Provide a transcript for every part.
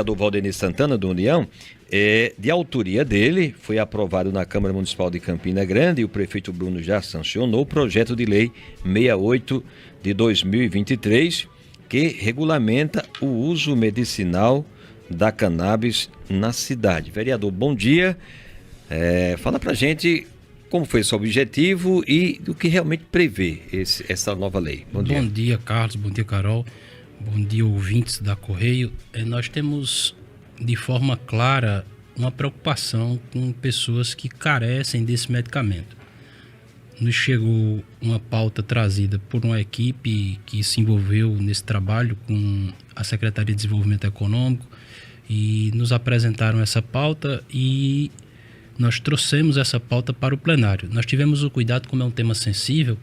Do Valdemir Santana, do União, de autoria dele, foi aprovado na Câmara Municipal de Campina Grande e o prefeito Bruno já sancionou o projeto de lei 68 de 2023, que regulamenta o uso medicinal da cannabis na cidade. Vereador, bom dia. Fala pra gente como foi esse objetivo e do que realmente prevê essa nova lei. Bom dia, Carlos. Bom dia, Carol. Bom dia, ouvintes da Correio. Nós temos, de forma clara, uma preocupação com pessoas que carecem desse medicamento. Nos chegou uma pauta trazida por uma equipe que se envolveu nesse trabalho com a Secretaria de Desenvolvimento Econômico e nos apresentaram essa pauta e nós trouxemos essa pauta para o plenário. Nós tivemos o cuidado, como é um tema sensível,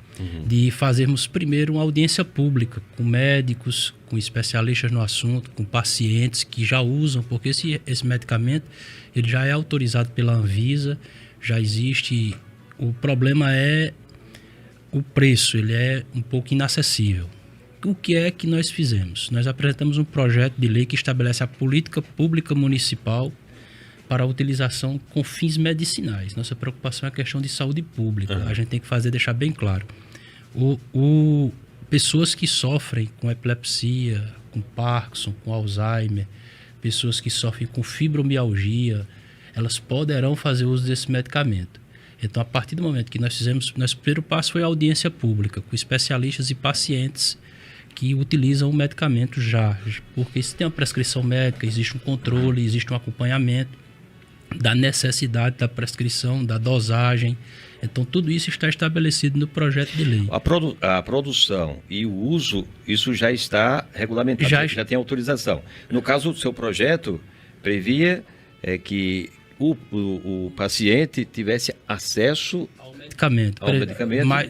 de fazermos primeiro uma audiência pública com médicos, com especialistas no assunto, com pacientes que já usam, porque esse medicamento ele já é autorizado pela Anvisa, já existe. O problema é o preço, ele é um pouco inacessível. O que é que nós fizemos? Nós apresentamos um projeto de lei que estabelece a política pública municipal para a utilização com fins medicinais. Nossa preocupação é a questão de saúde pública. A gente tem que deixar bem claro. Pessoas que sofrem com epilepsia, com Parkinson, com Alzheimer, pessoas que sofrem com fibromialgia, elas poderão fazer uso desse medicamento. Então, a partir do momento que nós fizemos, nosso primeiro passo foi a audiência pública, com especialistas e pacientes que utilizam o medicamento já. Porque se tem uma prescrição médica, existe um controle, existe um acompanhamento da necessidade da prescrição, da dosagem. Então, tudo isso está estabelecido no projeto de lei. A produção e o uso, isso já está regulamentado, já tem autorização. No caso do seu projeto, previa que o paciente tivesse acesso ao medicamento,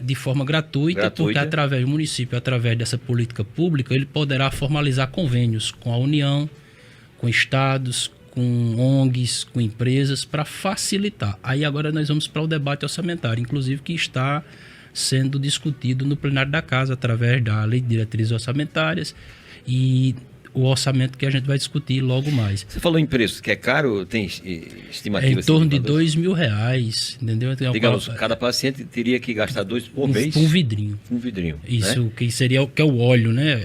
de forma gratuita, porque através do município, através dessa política pública, ele poderá formalizar convênios com a União, com estados, com ONGs, com empresas, para facilitar. Aí agora nós vamos para o debate orçamentário, inclusive que está sendo discutido no plenário da Casa, através da Lei de Diretrizes Orçamentárias e o orçamento que a gente vai discutir logo mais. Você falou em preço, que é caro, tem estimativa? Em torno de R$2.000, entendeu? Digamos, cada paciente teria que gastar dois por mês? Um vidrinho. Um vidrinho. Isso, né? que é o óleo, né?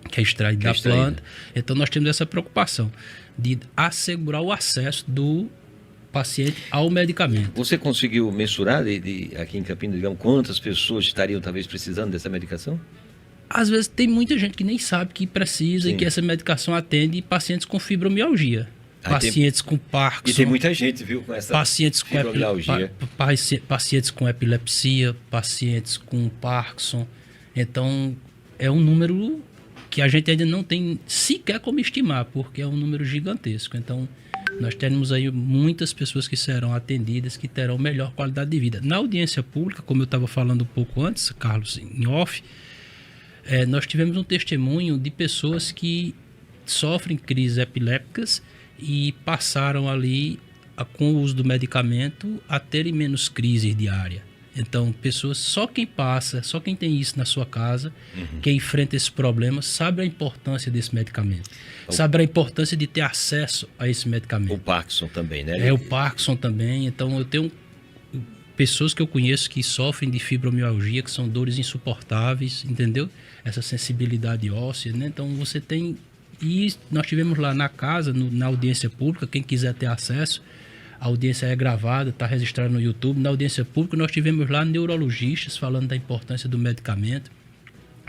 Que é extraído da planta. Então nós temos essa preocupação de assegurar o acesso do paciente ao medicamento. Você conseguiu mensurar aqui em Campinas, digamos, quantas pessoas estariam talvez precisando dessa medicação? Às vezes tem muita gente que nem sabe que precisa. Sim. E que essa medicação atende pacientes com fibromialgia. Pacientes com Parkinson. E tem muita gente, viu, com essa fibromialgia. Pacientes com epilepsia, pacientes com Parkinson. Então, é um número que a gente ainda não tem sequer como estimar, porque é um número gigantesco. Então, nós teremos aí muitas pessoas que serão atendidas, que terão melhor qualidade de vida. Na audiência pública, como eu estava falando um pouco antes, Carlos, em off, nós tivemos um testemunho de pessoas que sofrem crises epilépticas e passaram ali, com o uso do medicamento, a terem menos crises diárias. Então, pessoas, só quem tem isso na sua casa, quem enfrenta esse problema, sabe a importância desse medicamento. Sabe a importância de ter acesso a esse medicamento. O Parkinson também, né? O Parkinson também. Então, eu tenho pessoas que eu conheço que sofrem de fibromialgia, que são dores insuportáveis, entendeu? Essa sensibilidade óssea, né? Então, você tem... E nós tivemos lá na casa, na audiência pública, quem quiser ter acesso, a audiência é gravada, está registrada no YouTube. Na audiência pública, nós tivemos lá neurologistas falando da importância do medicamento,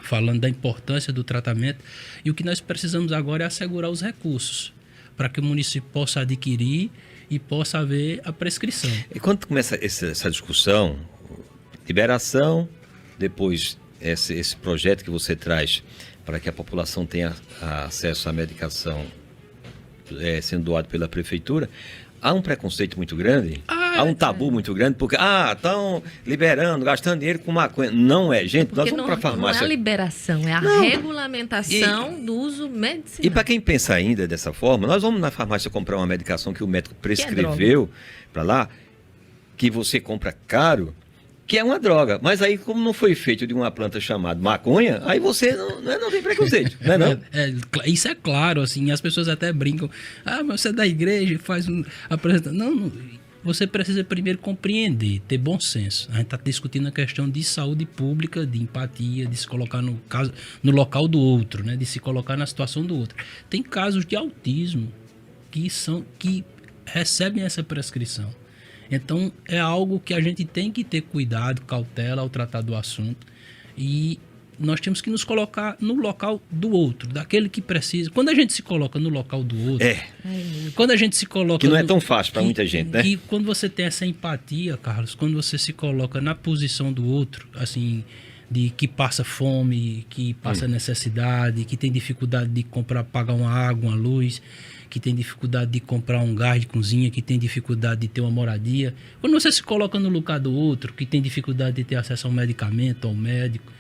falando da importância do tratamento. E o que nós precisamos agora é assegurar os recursos para que o município possa adquirir e possa haver a prescrição. E quando começa essa discussão, liberação, depois esse projeto que você traz para que a população tenha acesso à medicação sendo doado pela prefeitura, há um preconceito muito grande, há um tabu muito grande, porque, estão liberando, gastando dinheiro com maconha. Não é, gente, porque nós vamos para a farmácia. Não é a liberação, é a regulamentação do uso medicinal. E para quem pensa ainda dessa forma, nós vamos na farmácia comprar uma medicação que o médico prescreveu para lá, que você compra caro, que é uma droga. Mas aí, como não foi feito de uma planta chamada maconha, aí você não tem preconceito, né, não? Isso é claro, assim, as pessoas até brincam. Mas você é da igreja e faz apresentação. Não, você precisa primeiro compreender, ter bom senso. A gente está discutindo a questão de saúde pública, de empatia, de se colocar no local do outro, né? De se colocar na situação do outro. Tem casos de autismo que recebem essa prescrição. Então, é algo que a gente tem que ter cuidado, cautela ao tratar do assunto. E nós temos que nos colocar no local do outro, daquele que precisa. Quando a gente se coloca no local do outro... Quando a gente se coloca... Que não é tão fácil para muita gente, né? E quando você tem essa empatia, Carlos, quando você se coloca na posição do outro, assim, de que passa fome, que passa necessidade, que tem dificuldade de pagar uma água, uma luz, que tem dificuldade de comprar um gás de cozinha, que tem dificuldade de ter uma moradia. Quando você se coloca no lugar do outro, que tem dificuldade de ter acesso a um medicamento, ao médico,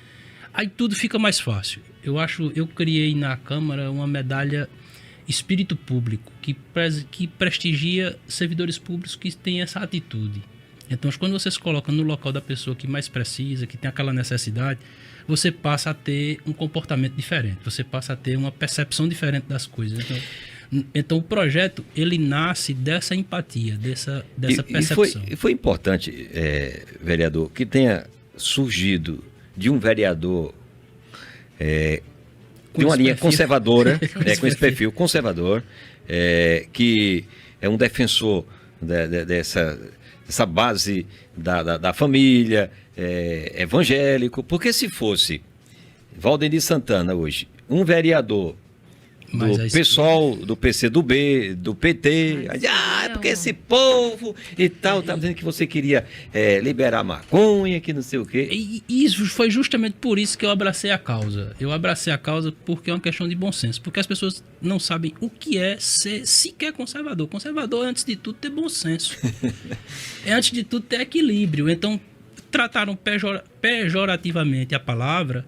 aí tudo fica mais fácil. Eu criei na Câmara uma medalha Espírito Público, que prestigia servidores públicos que têm essa atitude. Então, quando você se coloca no local da pessoa que mais precisa, que tem aquela necessidade, você passa a ter um comportamento diferente, você passa a ter uma percepção diferente das coisas. Então o projeto, ele nasce dessa empatia, dessa percepção. E foi importante, vereador, que tenha surgido de um vereador de uma linha conservadora, com esse perfil conservador, que é um defensor dessa base da família, evangélico, porque se fosse Valdemir Santana hoje, um vereador do pessoal do PCdoB, do PT, porque esse povo e tal, tá dizendo que você queria liberar maconha, que não sei o quê. E isso foi justamente por isso que eu abracei a causa. Eu abracei a causa porque é uma questão de bom senso, porque as pessoas não sabem o que é ser sequer conservador. Conservador é, antes de tudo, ter bom senso. É, antes de tudo, ter equilíbrio. Então, trataram pejorativamente a palavra.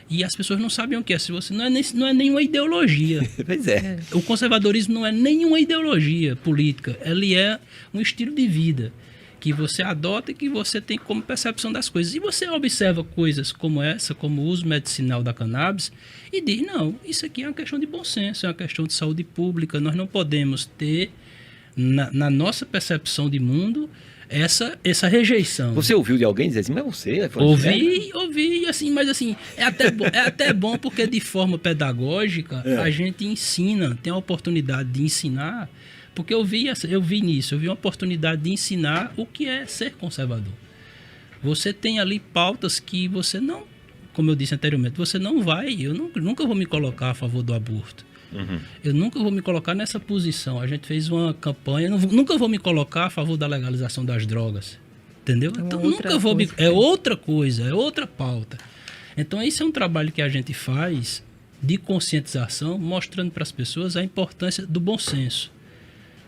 E as pessoas não sabem o que é. Se você não é nenhuma ideologia. Pois é. O conservadorismo não é nenhuma ideologia política. Ele é um estilo de vida que você adota e que você tem como percepção das coisas. E você observa coisas como essa, como o uso medicinal da cannabis, e diz, não, isso aqui é uma questão de bom senso, é uma questão de saúde pública. Nós não podemos ter, na nossa percepção de mundo, essa rejeição. Você ouviu de alguém dizer assim, mas você... Ouvi, assim, mas assim, é até bom porque de forma pedagógica a gente ensina, tem a oportunidade de ensinar, porque eu vi uma oportunidade de ensinar o que é ser conservador. Você tem ali pautas que você não, como eu disse anteriormente, você não vai, eu nunca vou me colocar a favor do aborto. Uhum. Eu nunca vou me colocar nessa posição. A gente fez uma campanha, nunca vou me colocar a favor da legalização das drogas, entendeu? Então nunca vou é outra coisa, é outra pauta. Então esse é um trabalho que a gente faz de conscientização, mostrando para as pessoas a importância do bom senso.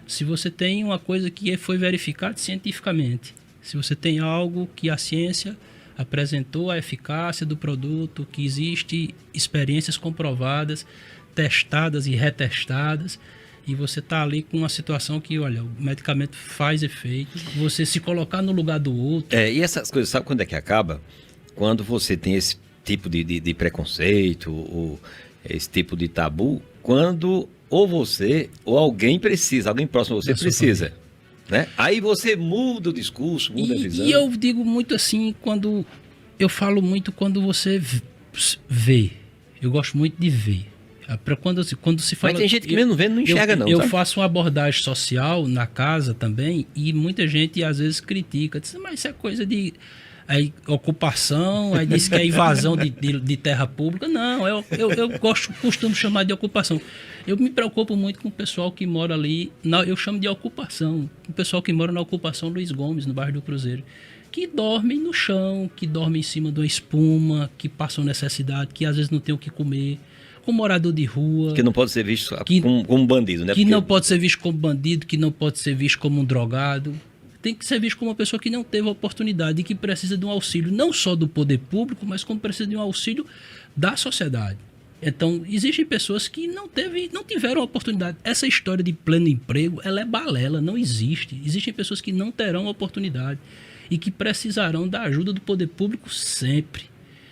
Se você tem uma coisa que foi verificada cientificamente, se você tem algo que a ciência apresentou a eficácia do produto, que existe experiências comprovadas, testadas e retestadas, e você está ali com uma situação que, olha, o medicamento faz efeito, você se colocar no lugar do outro. E essas coisas, sabe quando é que acaba? Quando você tem esse tipo de preconceito, ou esse tipo de tabu, quando ou você ou alguém próximo a você precisa. Né? Aí você muda o discurso, muda a visão. E eu digo muito assim, eu falo muito quando você vê. Eu gosto muito de ver. Quando se fala, mas tem gente que mesmo vendo não enxerga, não. Eu faço uma abordagem social na casa também, e muita gente às vezes critica, diz, mas isso é coisa de ocupação, aí diz que é invasão de terra pública. Não, eu costumo chamar de ocupação. Eu me preocupo muito com o pessoal que mora ali, eu chamo de ocupação, o pessoal que mora na ocupação Luiz Gomes, no bairro do Cruzeiro, que dormem no chão, que dormem em cima de uma espuma, que passam necessidade, que às vezes não tem o que comer. Com morador de rua. Que não pode ser visto como bandido, né? Que não pode ser visto como bandido, que não pode ser visto como um drogado. Tem que ser visto como uma pessoa que não teve a oportunidade e que precisa de um auxílio, não só do poder público, mas como precisa de um auxílio da sociedade. Então, existem pessoas que não tiveram a oportunidade. Essa história de pleno emprego, ela é balela, não existe. Existem pessoas que não terão a oportunidade. e que precisarão da ajuda do poder público sempre.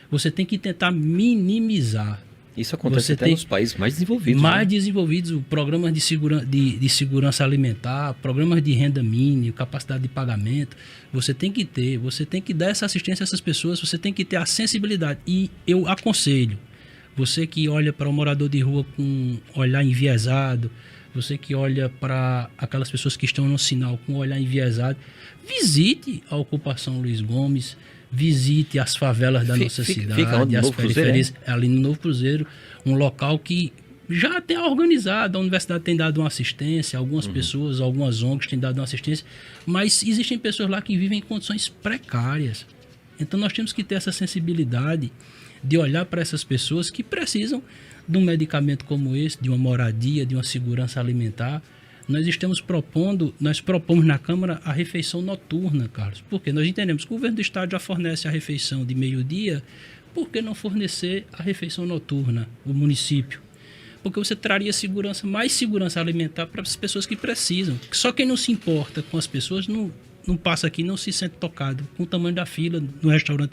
Você tem que tentar minimizar. Isso acontece até nos países mais desenvolvidos. Mais desenvolvidos, programas de segurança alimentar, programas de renda mínima, capacidade de pagamento. Você tem que dar essa assistência a essas pessoas, você tem que ter a sensibilidade. E eu aconselho, você que olha para o morador de rua com um olhar enviesado, você que olha para aquelas pessoas que estão no sinal com um olhar enviesado, visite a ocupação Luiz Gomes, visite as favelas da nossa cidade, as periferias, ali no Novo Cruzeiro, um local que já tem organizado, a universidade tem dado uma assistência, algumas pessoas, algumas ONGs têm dado uma assistência, mas existem pessoas lá que vivem em condições precárias. Então nós temos que ter essa sensibilidade de olhar para essas pessoas que precisam de um medicamento como esse, de uma moradia, de uma segurança alimentar. Nós propomos na Câmara a refeição noturna, Carlos. Porque nós entendemos que o governo do Estado já fornece a refeição de meio-dia, por que não fornecer a refeição noturna, o município? Porque você traria mais segurança alimentar para as pessoas que precisam. Só quem não se importa com as pessoas não passa aqui, não se sente tocado com o tamanho da fila no restaurante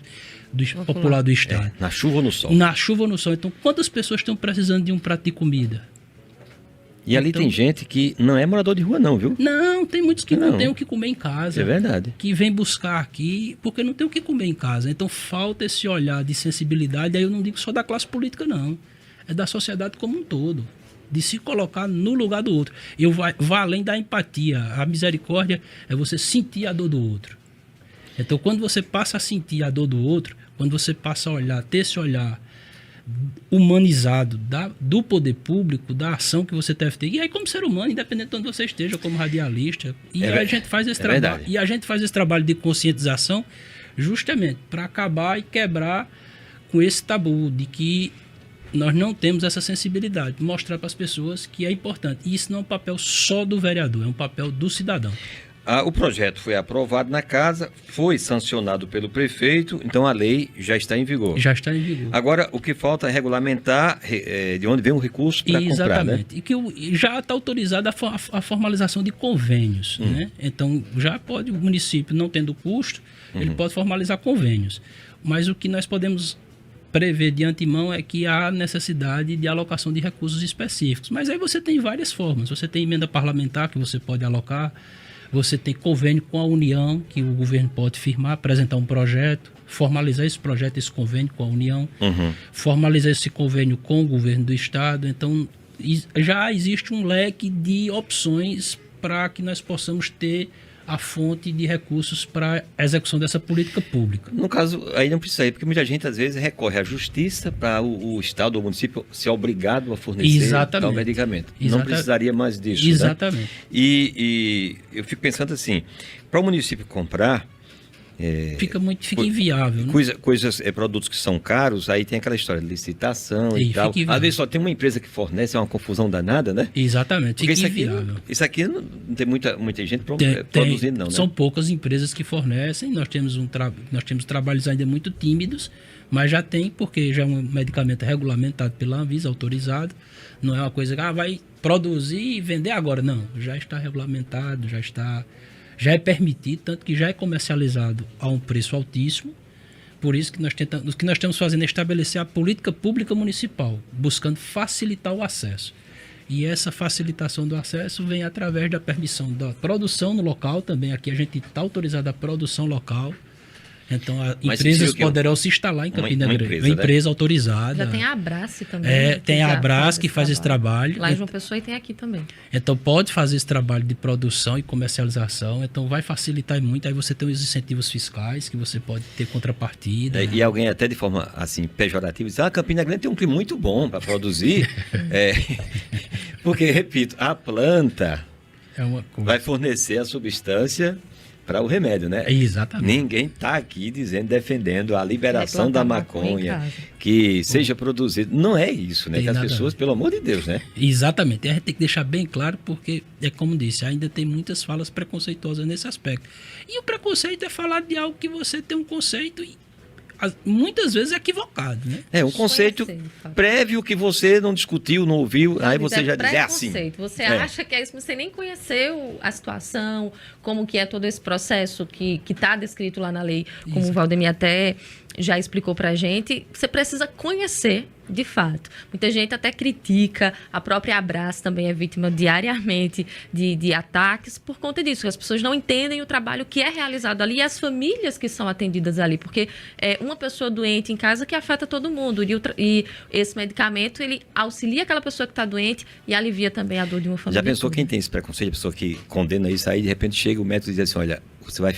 popular do Estado. Na chuva ou no sol? Na chuva ou no sol. Então, quantas pessoas estão precisando de um prato de comida? E ali tem gente que não é morador de rua não, viu? Não, tem muitos que não têm o que comer em casa. É verdade. Que vem buscar aqui porque não tem o que comer em casa. Então falta esse olhar de sensibilidade, aí eu não digo só da classe política não, é da sociedade como um todo, de se colocar no lugar do outro. Vai além da empatia, a misericórdia é você sentir a dor do outro. Então quando você passa a sentir a dor do outro, quando você passa a olhar, ter esse olhar humanizado do poder público, da ação que você deve ter. E aí, como ser humano, independente de onde você esteja, como radialista, a gente faz esse trabalho. Verdade. E a gente faz esse trabalho de conscientização justamente para acabar e quebrar com esse tabu de que nós não temos essa sensibilidade, mostrar para as pessoas que é importante. E isso não é um papel só do vereador, é um papel do cidadão. O projeto foi aprovado na casa, foi sancionado pelo prefeito, então a lei já está em vigor. Já está em vigor. Agora, o que falta é regulamentar de onde vem o recurso para comprar, né? E que já está autorizada a formalização de convênios, né? Então, já pode o município, não tendo custo, ele pode formalizar convênios. Mas o que nós podemos prever de antemão é que há necessidade de alocação de recursos específicos. Mas aí você tem várias formas. Você tem emenda parlamentar que você pode alocar, você tem convênio com a União, que o governo pode firmar, apresentar um projeto, formalizar esse projeto, esse convênio com a União, formalizar esse convênio com o governo do Estado. Então, já existe um leque de opções para que nós possamos ter a fonte de recursos para a execução dessa política pública. No caso, aí não precisa ir, porque muita gente às vezes recorre à justiça para o Estado ou o município ser obrigado a fornecer tal medicamento. Não precisaria mais disso. Exatamente. Né? E eu fico pensando assim, para o município comprar... Fica inviável, né? Produtos que são caros, aí tem aquela história de licitação e tal. Às vezes só tem uma empresa que fornece, é uma confusão danada, né? Exatamente, porque fica inviável. Isso aqui não tem muita gente produzindo, não, né? São poucas empresas que fornecem, nós temos trabalhos ainda muito tímidos, mas já tem, porque já é um medicamento regulamentado pela Anvisa, autorizado, não é uma coisa que vai produzir e vender agora, não. Já está regulamentado, já é permitido, tanto que já é comercializado a um preço altíssimo. Por isso que o que nós estamos fazendo é estabelecer a política pública municipal, buscando facilitar o acesso. E essa facilitação do acesso vem através da permissão da produção no local também. Aqui a gente está autorizado a produção local. Então, empresas poderão se instalar em Campina Grande. Uma empresa autorizada. Já tem a Abrace também. Tem a Abrace que faz esse trabalho. Lá em João Pessoa e tem aqui também. Então, pode fazer esse trabalho de produção e comercialização. Então, vai facilitar muito. Aí você tem os incentivos fiscais, que você pode ter contrapartida. E alguém até de forma assim pejorativa diz, Campina Grande tem um clima muito bom para produzir. Porque, repito, a planta vai fornecer a substância para o remédio, né? Exatamente. Ninguém está aqui defendendo a liberação da maconha, que seja produzido. Não é isso, né? Que as pessoas, pelo amor de Deus, né? Exatamente. A gente tem que deixar bem claro, porque, como disse, ainda tem muitas falas preconceituosas nesse aspecto. E o preconceito é falar de algo que você tem um conceito e muitas vezes é equivocado, né? É um conceito prévio que você não discutiu, não ouviu, aí você já diz, é assim. Você acha que é isso, mas você nem conheceu a situação, como que é todo esse processo que está descrito lá na lei, como Isso. o Valdemir até já explicou pra gente. Você precisa conhecer de fato. Muita gente até critica, a própria Abraço também é vítima diariamente de ataques por conta disso, que as pessoas não entendem o trabalho que é realizado ali e as famílias que são atendidas ali, porque é uma pessoa doente em casa que afeta todo mundo e esse medicamento, ele auxilia aquela pessoa que está doente e alivia também a dor de uma família. Já pensou toda. quem tem esse preconceito, a pessoa que condena isso, aí de repente chega o médico e diz assim, olha, você vai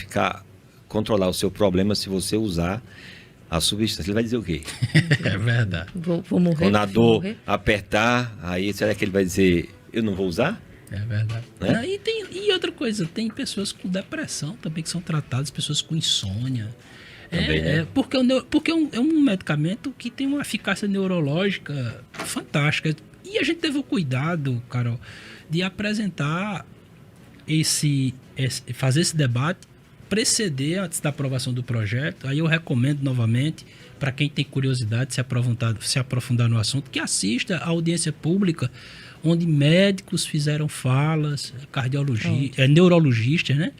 controlar o seu problema se você usar a substância. Ele vai dizer o quê? É verdade. Vou morrer. Quando a vou dor morrer. apertar, aí será que ele vai dizer, eu não vou usar? É verdade. Né? E outra coisa, tem pessoas com depressão também que são tratadas, pessoas com insônia. Também, né? Porque é um medicamento que tem uma eficácia neurológica fantástica. E a gente teve o cuidado, Carol, de apresentar fazer esse debate, preceder antes da aprovação do projeto. Aí eu recomendo novamente, para quem tem curiosidade de se aprofundar no assunto, que assista à audiência pública, onde médicos fizeram falas, neurologistas, né?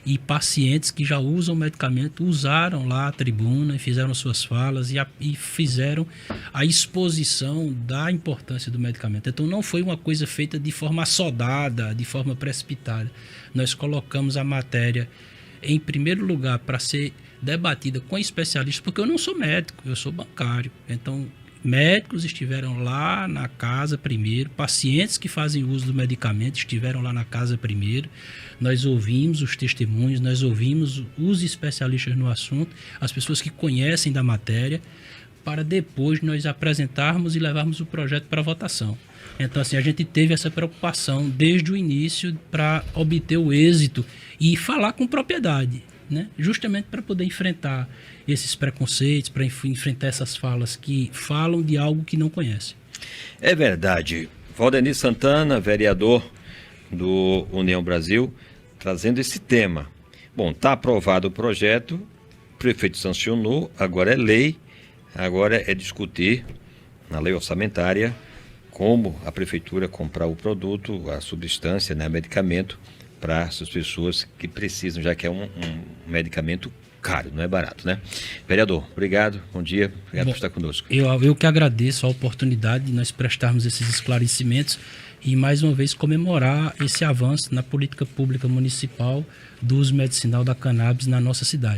E pacientes que já usam medicamento usaram lá a tribuna e fizeram suas falas e fizeram a exposição da importância do medicamento. Então não foi uma coisa feita de forma assodada, de forma precipitada. Nós colocamos a matéria em primeiro lugar para ser debatida com especialistas, porque eu não sou médico, eu sou bancário. Então, médicos estiveram lá na casa primeiro, pacientes que fazem uso do medicamento estiveram lá na casa primeiro. Nós ouvimos os testemunhos, nós ouvimos os especialistas no assunto, as pessoas que conhecem da matéria, para depois nós apresentarmos e levarmos o projeto para votação. Então, assim, a gente teve essa preocupação desde o início para obter o êxito e falar com propriedade, né? Justamente para poder enfrentar esses preconceitos, para enfrentar essas falas que falam de algo que não conhece. É verdade. Valdemir Santana, vereador do União Brasil, trazendo esse tema. Bom, está aprovado o projeto, o prefeito sancionou, agora é lei, agora é discutir na lei orçamentária como a prefeitura comprar o produto, a substância, né, medicamento, para essas pessoas que precisam, já que é um medicamento caro, não é barato, né? Vereador, obrigado, bom dia, obrigado por estar conosco. Eu que agradeço a oportunidade de nós prestarmos esses esclarecimentos e, mais uma vez, comemorar esse avanço na política pública municipal do uso medicinal da cannabis na nossa cidade.